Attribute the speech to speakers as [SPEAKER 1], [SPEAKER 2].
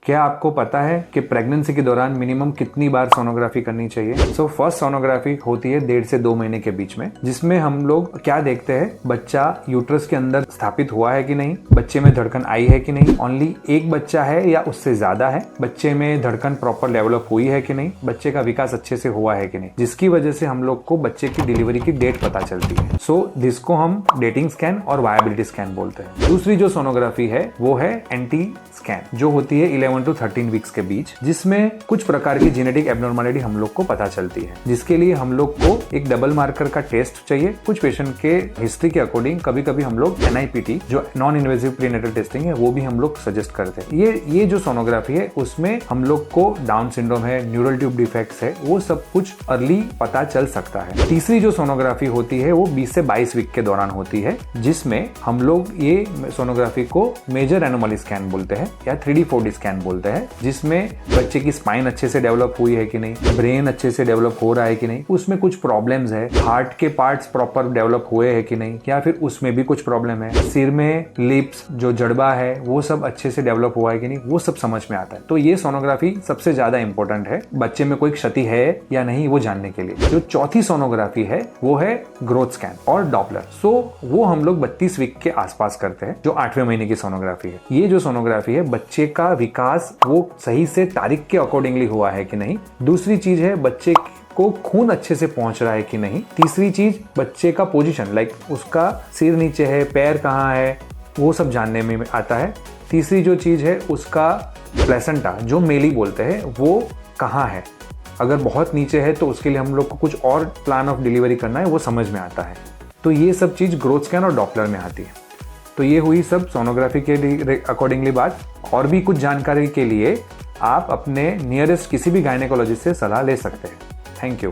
[SPEAKER 1] क्या आपको पता है कि प्रेगनेंसी के दौरान मिनिमम कितनी बार सोनोग्राफी करनी चाहिए? फर्स्ट सोनोग्राफी होती है 1.5 से 2 महीने के बीच में, जिसमें हम लोग क्या देखते हैं, बच्चा यूट्रस के अंदर स्थापित हुआ है कि नहीं, बच्चे में धड़कन आई है कि नहीं, ओनली एक बच्चा है या उससे ज्यादा है, बच्चे में धड़कन प्रॉपर डेवलप हुई है कि नहीं, बच्चे का विकास अच्छे से हुआ है कि नहीं, जिसकी वजह से हम लोग को बच्चे की डिलीवरी की डेट पता चलती है। जिसको हम डेटिंग स्कैन और वायबिलिटी स्कैन बोलते हैं। दूसरी जो सोनोग्राफी है वो है एंटी स्कैन, जो होती है 11 to 13 वीक्स के बीच, जिसमें कुछ प्रकार की जेनेटिक एब्नॉर्मलिटी हम लोग को पता चलती है, जिसके लिए हम लोग को एक डबल मार्कर का टेस्ट चाहिए। कुछ पेशेंट के हिस्ट्री के अकॉर्डिंग कभी कभी हम लोग NIPT जो नॉन इन्वेजिव प्रीनेटल टेस्टिंग है वो भी हम लोग सजेस्ट करते हैं। ये जो सोनोग्राफी है उसमें हम लोग को डाउन सिंड्रोम है, न्यूरल ट्यूब डिफेक्ट्स है, वो सब कुछ अर्ली पता चल सकता है। तीसरी जो सोनोग्राफी होती है वो 20 से 22 वीक के दौरान होती है, जिसमें हम लोग ये सोनोग्राफी को मेजर एनोमली स्कैन बोलते हैं या 3D 4D स्कैन बोलते हैं, जिसमें बच्चे की स्पाइन अच्छे से डेवलप हुई है कि नहीं, ब्रेन अच्छे से डेवलप हो रहा है कि नहीं, उसमें कुछ प्रॉब्लम्स है, हार्ट के पार्ट्स प्रॉपर डेवलप हुए हैं कि नहीं, या फिर उसमें भी कुछ प्रॉब्लम है, सिर में लिप्स जो जड़बा है वो सब अच्छे से डेवलप हुआ है कि नहीं, वो सब समझ में आता है। तो ये सोनोग्राफी सबसे ज्यादा इंपॉर्टेंट है बच्चे में कोई क्षति है या नहीं वो जानने के लिए। जो चौथी सोनोग्राफी है वो है ग्रोथ स्कैन और डॉपलर। वो हम लोग 32 वीक के आसपास करते हैं, जो 8वें महीने की सोनोग्राफी है। ये जो सोनोग्राफी है बच्चे का विकास वो सही से तारीख के अकॉर्डिंगली हुआ है कि नहीं। दूसरी चीज है बच्चे को खून अच्छे से पहुंच रहा है कि नहीं। तीसरी चीज बच्चे का पोजीशन, लाइक उसका सिर नीचे है, पैर कहाँ है, वो सब जानने में आता है। तीसरी जो चीज है उसका प्लेसेंटा जो मेली बोलते हैं वो कहाँ है, अगर बहुत नीचे है तो उसके लिए हम लोग को कुछ और प्लान ऑफ डिलीवरी करना है, वो समझ में आता है। तो ये सब चीज ग्रोथ स्कैन और डॉपलर में आती है। तो ये हुई सब सोनोग्राफी के लिए अकॉर्डिंगली बात। और भी कुछ जानकारी के लिए आप अपने नियरेस्ट किसी भी गायनेकोलॉजिस्ट से सलाह ले सकते हैं। Thank you.